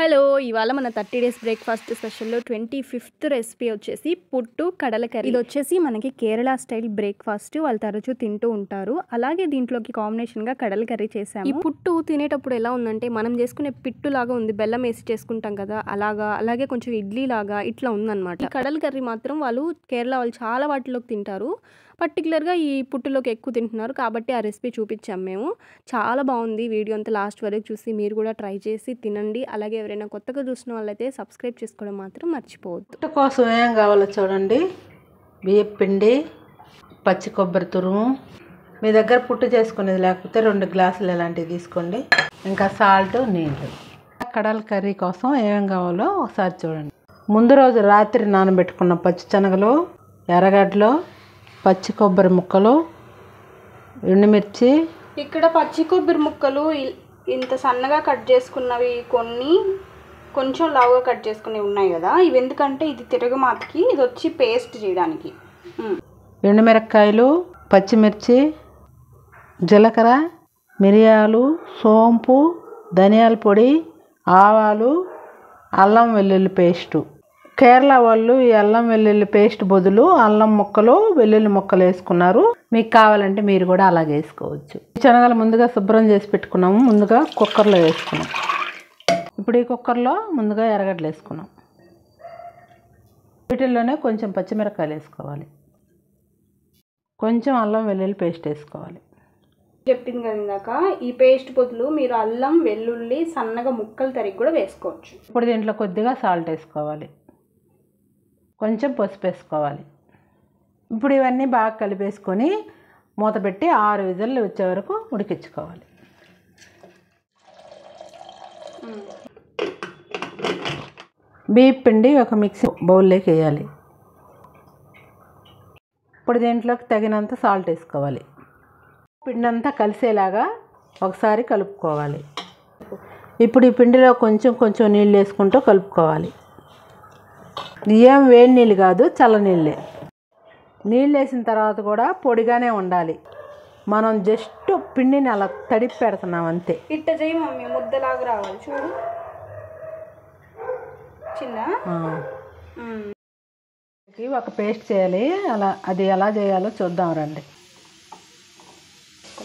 Hello ఇవాళ మన 30 days breakfast స్పెషల్లో 25th recipe వచ్చేసి పుట్టు కడల కర్రీ. ఇది వచ్చేసి మనకి కేరళ స్టైల్ బ్రేక్ఫాస్ట్ వాళ్ళు తరచూ తింటూ ఉంటారు. అలాగే దీంట్లోకి కాంబినేషన్గా కడల కర్రీ చేసాము. ఈ పుట్టు తినేటప్పుడు ఎలా ఉందంటే మనం చేసుకునే పిట్టు లాగా ఉంది, బెల్లం వేసి చేసుకుంటాం కదా అలాగే కొంచెం ఇడ్లీ లాగా ఇట్లా ఉందన్నమాట. ఈ కడల కర్రీ మాత్రం వాళ్ళు కేరళ వాళ్ళు చాలా వాటిలోకి తింటారు, పర్టికులర్గా ఈ పుట్టులోకి ఎక్కువ తింటున్నారు కాబట్టి ఆ రెసిపీ చూపించాము మేము. చాలా బాగుంది. వీడియో అంతా లాస్ట్ వరకు చూసి మీరు కూడా ట్రై చేసి తినండి. అలాగే ఎవరైనా కొత్తగా చూసిన వాళ్ళైతే సబ్స్క్రైబ్ చేసుకోవడం మాత్రం మర్చిపోవద్దు. పుట్టు కోసం ఏం కావాలో చూడండి. బియ్యం పిండి, పచ్చి కొబ్బరి తురుము, మీ దగ్గర పుట్టు చేసుకునేది లేకపోతే 2 గ్లాసులు ఇలాంటివి తీసుకోండి. ఇంకా సాల్ట్, నీళ్ళు. కడల కర్రీ కోసం ఏమేం కావాలో ఒకసారి చూడండి. ముందు రోజు రాత్రి నానబెట్టుకున్న పచ్చి శనగలు, ఎర్రగడ్డలు, పచ్చి కొబ్బరి ముక్కలు, ఎండుమిర్చి. ఇక్కడ పచ్చి కొబ్బరి ముక్కలు ఇంత సన్నగా కట్ చేసుకున్నవి, కొంచెం లావుగా కట్ చేసుకునేవి ఉన్నాయి కదా. ఇవి ఎందుకంటే ఇది తిరగమాతకి, ఇది వచ్చి పేస్ట్ చేయడానికి. ఎండుమిరపకాయలు, పచ్చిమిర్చి, జీలకర్ర, మిరియాలు, సోంపు, ధనియాల పొడి, ఆవాలు, అల్లం వెల్లుల్లి పేస్టు. కేరళ వాళ్ళు ఈ అల్లం వెల్లుల్లి పేస్ట్ బదులు అల్లం ముక్కలు, వెల్లుల్లి ముక్కలు వేసుకున్నారు. మీకు కావాలంటే మీరు కూడా అలాగే వేసుకోవచ్చు. శనగలు ముందుగా శుభ్రం చేసి పెట్టుకున్నాము. ముందుగా కుక్కర్లో వేసుకున్నాం. ఇప్పుడు ఈ కుక్కర్లో ముందుగా ఎర్రగడ్డలు వేసుకున్నాం. వీటిల్లోనే కొంచెం పచ్చిమిరపకాయలు వేసుకోవాలి, కొంచెం అల్లం వెల్లుల్లి పేస్ట్ వేసుకోవాలి. చెప్పింది కదా ఇందాక, ఈ పేస్ట్ బదులు మీరు అల్లం వెల్లుల్లి సన్నగా ముక్కలు తరిగి కూడా వేసుకోవచ్చు. ఇప్పుడు దీంట్లో కొద్దిగా సాల్ట్ వేసుకోవాలి, కొంచెం పసుపు వేసుకోవాలి. ఇప్పుడు ఇవన్నీ బాగా కలిపేసుకొని మూత పెట్టి 6 విజిల్లు వచ్చే వరకు ఉడికించుకోవాలి. బియ్యం పిండి ఒక మిక్సీ బౌల్లోకి వేయాలి. ఇప్పుడు దీంట్లోకి తగినంత సాల్ట్ వేసుకోవాలి. పిండి అంతా కలిసేలాగా ఒకసారి కలుపుకోవాలి. ఇప్పుడు ఈ పిండిలో కొంచెం నీళ్ళు వేసుకుంటూ కలుపుకోవాలి. ఏం వేడి నీళ్ళు కాదు, చల్ల నీళ్ళే. నీళ్ళు వేసిన తర్వాత కూడా పొడిగానే ఉండాలి. మనం జస్ట్ పిండిని అలా తడిపి పెడుతున్నాం అంతే. ఇట్ట చేయి మమ్మీ, ముద్దలాగా రావాలి చూడు. చిన్న ఒక పేస్ట్ చేయాలి. అది ఎలా చేయాలో చూద్దాం రండి.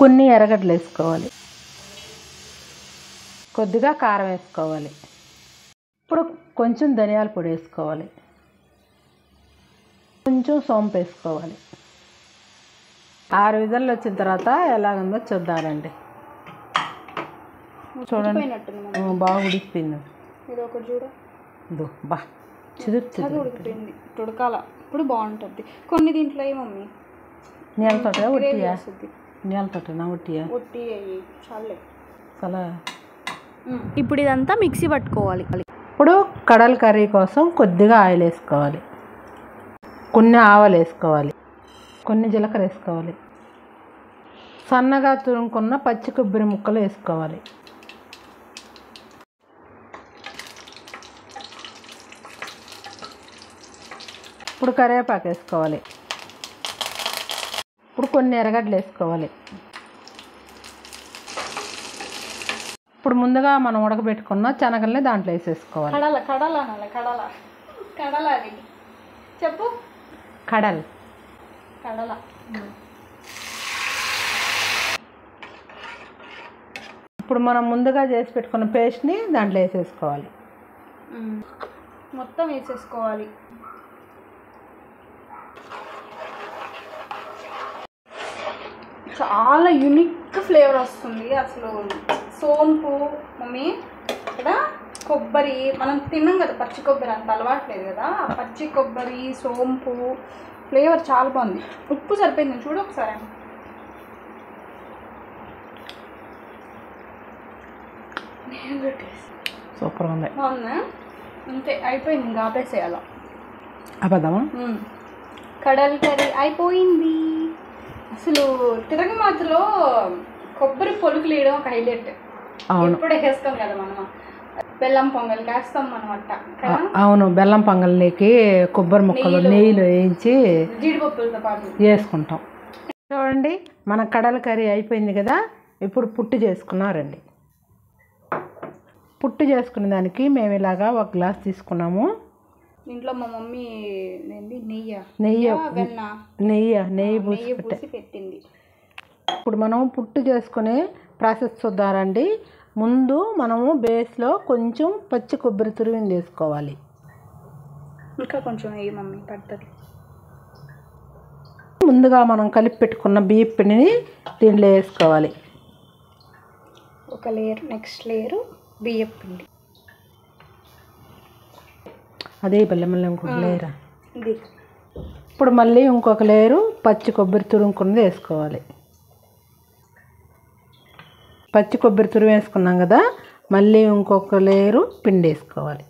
కొన్ని ఎర్రగడ్డలు వేసుకోవాలి, కొద్దిగా కారం వేసుకోవాలి. ఇప్పుడు కొంచెం ధనియాల పొడి వేసుకోవాలి, కొంచెం సోంపు వేసుకోవాలి. 6 విజిల్లు వచ్చిన తర్వాత ఎలాగుందో చూద్దామండి. చూడండి బాగా ఉడికిపోయింది. ఇదో బా ఉడికిపోయింది. ఉడకాల ఇప్పుడు బాగుంటుంది. కొన్ని దీంట్లో మమ్మీ నీళ్ళతోటే ఒట్టియా, నీళ్ళతోటేనా ఒట్టియా, చాలా. ఇప్పుడు ఇదంతా మిక్సీ పట్టుకోవాలి. ఇప్పుడు కడల కర్రీ కోసం కొద్దిగా ఆయిల్ వేసుకోవాలి, కొన్ని ఆవాలు వేసుకోవాలి, కొన్ని జీలకర్ర వేసుకోవాలి, సన్నగా తురుముకున్న పచ్చి కొబ్బరి ముక్కలు వేసుకోవాలి. ఇప్పుడు కరివేపాకు వేసుకోవాలి. ఇప్పుడు కొన్ని ఎర్రగడ్డలు వేసుకోవాలి. ఇప్పుడు ముందుగా మనం ఉడకబెట్టుకున్న శనగల్ని దాంట్లో వేసేసుకోవాలి. చెప్పు. కడల. ఇప్పుడు మనం ముందుగా చేసి పెట్టుకున్న పేస్ట్ని దాంట్లో వేసేసుకోవాలి. మొత్తం వేసేసుకోవాలి. చాలా యూనిక్ ఫ్లేవర్ వస్తుంది అసలు. సోంపు మమ్మీ, ఇక్కడ కొబ్బరి మనం తిన్నాం కదా, పచ్చి కొబ్బరి అంత అలవాట్లేదు కదా. పచ్చి కొబ్బరి, సోంపు ఫ్లేవర్ చాలా బాగుంది. ఉప్పు సరిపోయింది చూడు ఒకసారి. సూపర్గా ఉంది. బాగుందా? అంతే, అయిపోయింది. ఇంకా ఆపేసేయాల. అబద్ధమా? కడల కర్రీ అయిపోయింది. అసలు తిరగమాతలో కొబ్బరి పొలుకులు వేయడం ఒక హైలైట్. ఎప్పుడు వేస్తాం కదా మనం, బెల్లం పొంగల్కి వేస్తాం మనం అట్ట. అవును, బెల్లం పొంగల్లోకి కొబ్బరి ముక్కలు నెయ్యిలో వేయించి జీడిపప్పులతో పాటు వేసుకుంటాం. చూడండి మన కడల కర్రీ అయిపోయింది కదా. ఇప్పుడు పుట్టు చేసుకున్నారండి. పుట్టు చేసుకునే దానికి మేము ఇలాగా ఒక గ్లాస్ తీసుకున్నాము. ఇంట్లో మా మమ్మీ నెయ్యి పూసి పెట్టింది. ఇప్పుడు మనం పుట్టు చేసుకునే ప్రాసెస్ చూద్దామండి. ముందు మనము బేస్లో కొంచెం పచ్చి కొబ్బరి తురిమిని వేసుకోవాలి. ఇంకా కొంచెం నెయ్యి మమ్మీ పడుతుంది. ముందుగా మనం కలిపి పెట్టుకున్న బియ్యం పిండిని దీంట్లో వేసుకోవాలి. ఒక లేయర్, నెక్స్ట్ లేయరు బియ్యం పిండి, అదే బెల్లం ఇంకొక లేయరా. ఇది ఇప్పుడు మళ్ళీ ఇంకొక లేయరు పచ్చి కొబ్బరి తురుముకున్నది వేసుకోవాలి. పచ్చి కొబ్బరి తురుము వేసుకున్నాం కదా, మళ్ళీ ఇంకొక లేయరు పిండి వేసుకోవాలి.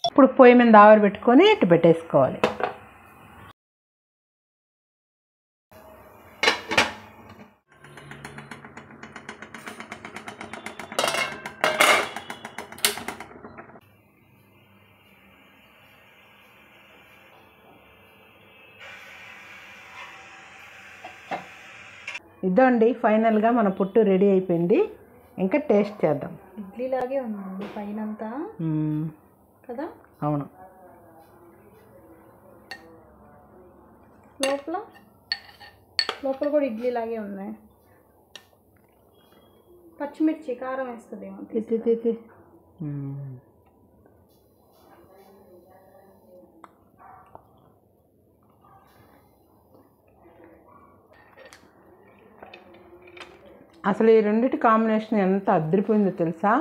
ఇప్పుడు పొయ్యి మీద ఆవిరి పెట్టుకొని ఇటు పెట్టేసుకోవాలి. ఇదండి ఫైనల్గా మన పుట్టు రెడీ అయిపోయింది. ఇంకా టేస్ట్ చేద్దాం. ఇడ్లీలాగే ఉందండి పైనంతా కదా. అవును, లోపల కూడా ఇడ్లీలాగే ఉన్నాయి. పచ్చిమిర్చి కారం వేస్తుంది. అసలు ఈ రెండింటి కాంబినేషన్ ఎంత అదిరిపోయిందో తెలుసా.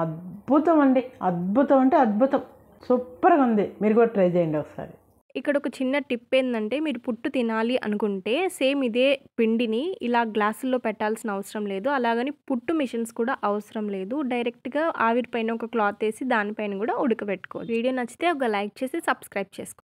అద్భుతం అండి, అద్భుతం అంటే అద్భుతం, సూపర్గా ఉంది. మీరు కూడా ట్రై చేయండి ఒకసారి. ఇక్కడ ఒక చిన్న టిప్ ఏంటంటే, మీరు పుట్టు తినాలి అనుకుంటే సేమ్ ఇదే పిండిని ఇలా గ్లాసుల్లో పెట్టాల్సిన అవసరం లేదు. అలాగని పుట్టు మిషన్స్ కూడా అవసరం లేదు. డైరెక్ట్గా ఆవిరి పైన ఒక క్లాత్ వేసి దానిపైన కూడా ఉడకబెట్టుకోవచ్చు. వీడియో నచ్చితే ఒక లైక్ చేసి సబ్స్క్రైబ్ చేసుకోండి.